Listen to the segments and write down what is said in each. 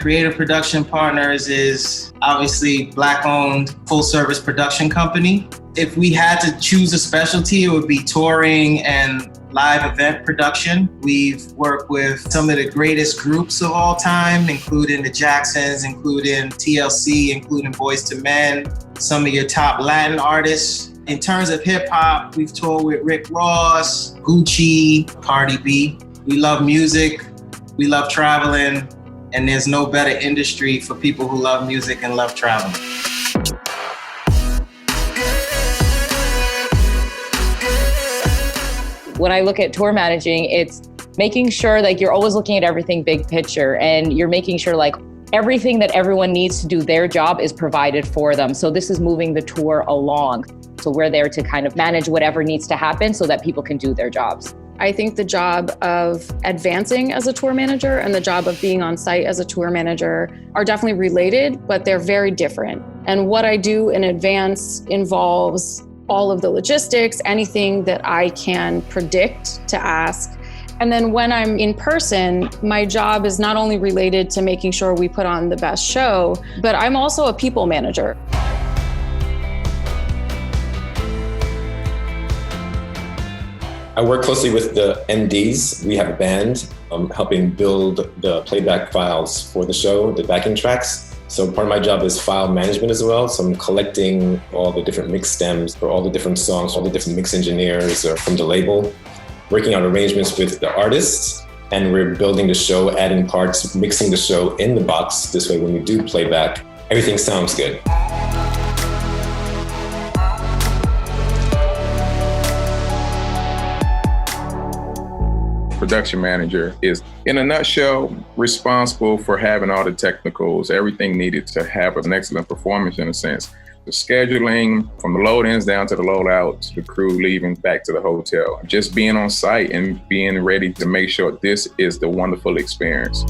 Creative Production Partners is obviously Black-owned full-service production company. If we had to choose a specialty, it would be touring and live event production. We've worked with some of the greatest groups of all time, including the Jacksons, including TLC, including Boyz II Men, some of your top Latin artists. In terms of hip hop, we've toured with Rick Ross, Gucci, Cardi B. We love music, we love traveling, and there's no better industry for people who love music and love traveling. When I look at tour managing, it's making sure like you're always looking at everything big picture, and you're making sure like everything that everyone needs to do their job is provided for them. So this is moving the tour along. So we're there to kind of manage whatever needs to happen so that people can do their jobs. I think the job of advancing as a tour manager and the job of being on site as a tour manager are definitely related, but they're very different. And what I do in advance involves all of the logistics, anything that I can predict to ask. And then when I'm in person, my job is not only related to making sure we put on the best show, but I'm also a people manager. I work closely with the MDs. We have a band helping build the playback files for the show, the backing tracks. So part of my job is file management as well. So I'm collecting all the different mix stems for all the different songs, all the different mix engineers from the label, working out arrangements with the artists, and we're building the show, adding parts, mixing the show in the box. This way, when we do playback, everything sounds good. Production manager is, in a nutshell, responsible for having all the technicals, everything needed to have an excellent performance in a sense. The scheduling, from the load-ins down to the load-outs, the crew leaving back to the hotel. Just being on site and being ready to make sure this is the wonderful experience.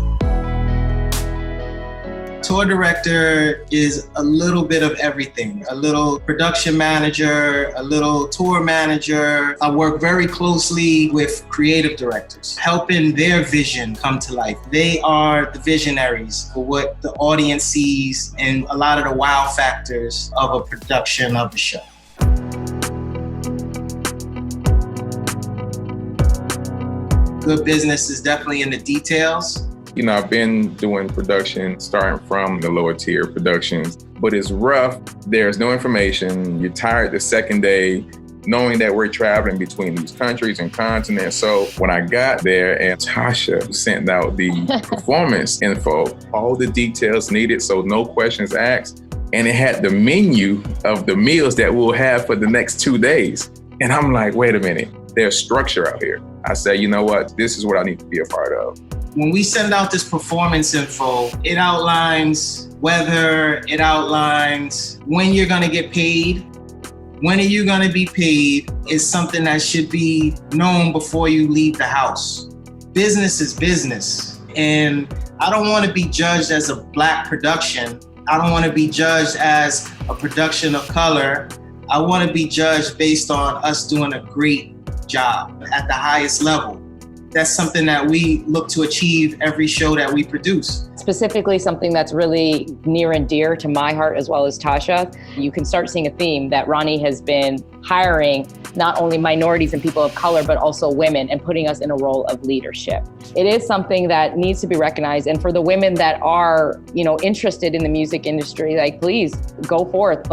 Tour director is a little bit of everything. A little production manager, a little tour manager. I work very closely with creative directors, helping their vision come to life. They are the visionaries for what the audience sees and a lot of the wow factors of a production of a show. Good business is definitely in the details. You know, I've been doing production starting from the lower tier productions, but it's rough. There's no information. You're tired the second day, knowing that we're traveling between these countries and continents. So when I got there and Tasha sent out the performance info, all the details needed, so no questions asked. And it had the menu of the meals that we'll have for the next 2 days. And I'm like, wait a minute, there's structure out here. I said, you know what? This is what I need to be a part of. When we send out this performance info, it outlines weather, it outlines when you're gonna get paid. When are you gonna be paid is something that should be known before you leave the house. Business is business. And I don't wanna be judged as a Black production. I don't wanna be judged as a production of color. I wanna be judged based on us doing a great job at the highest level. That's something that we look to achieve every show that we produce. Specifically, something that's really near and dear to my heart as well as Tasha. You can start seeing a theme that Ronnie has been hiring not only minorities and people of color, but also women, and putting us in a role of leadership. It is something that needs to be recognized. And for the women that are, interested in the music industry, like, please go forth,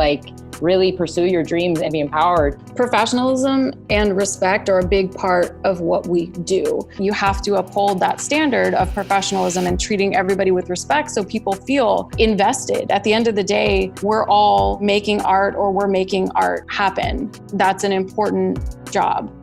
really pursue your dreams and be empowered. Professionalism and respect are a big part of what we do. You have to uphold that standard of professionalism and treating everybody with respect so people feel invested. At the end of the day, we're all making art, or we're making art happen. That's an important job.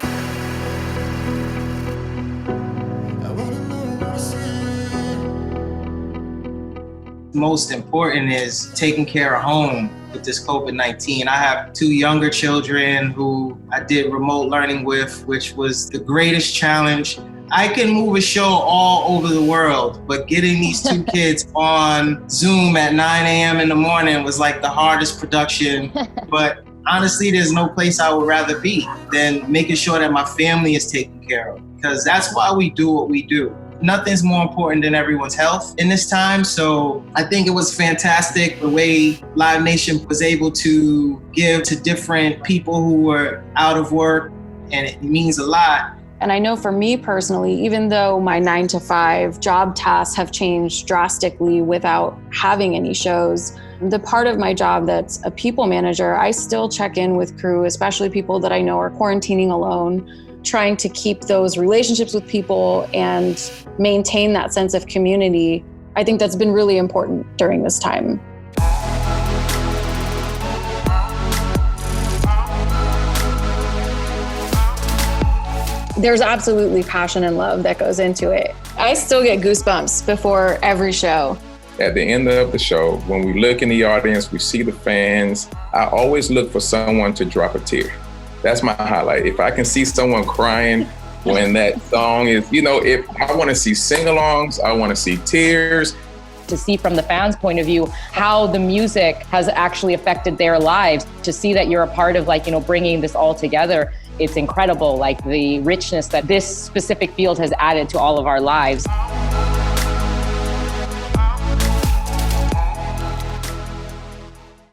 Most important is taking care of home with this COVID-19. I have 2 younger children who I did remote learning with, which was the greatest challenge. I can move a show all over the world, but getting these 2 kids on Zoom at 9 a.m. in the morning was like the hardest production. But honestly, there's no place I would rather be than making sure that my family is taken care of, because that's why we do what we do. nothing's more important than everyone's health in this time. So I think it was fantastic the way Live Nation was able to give to different people who were out of work, and it means a lot. And I know for me personally, even though my 9-to-5 job tasks have changed drastically without having any shows, the part of my job that's a people manager, I still check in with crew, especially people that I know are quarantining alone, trying to keep those relationships with people and maintain that sense of community. I think that's been really important during this time. There's absolutely passion and love that goes into it. I still get goosebumps before every show. At the end of the show, when we look in the audience, we see the fans, I always look for someone to drop a tear. That's my highlight. If I can see someone crying when that song is, if I want to see sing-alongs, I want to see tears. To see from the fans' point of view how the music has actually affected their lives, to see that you're a part of bringing this all together. It's incredible, the richness that this specific field has added to all of our lives.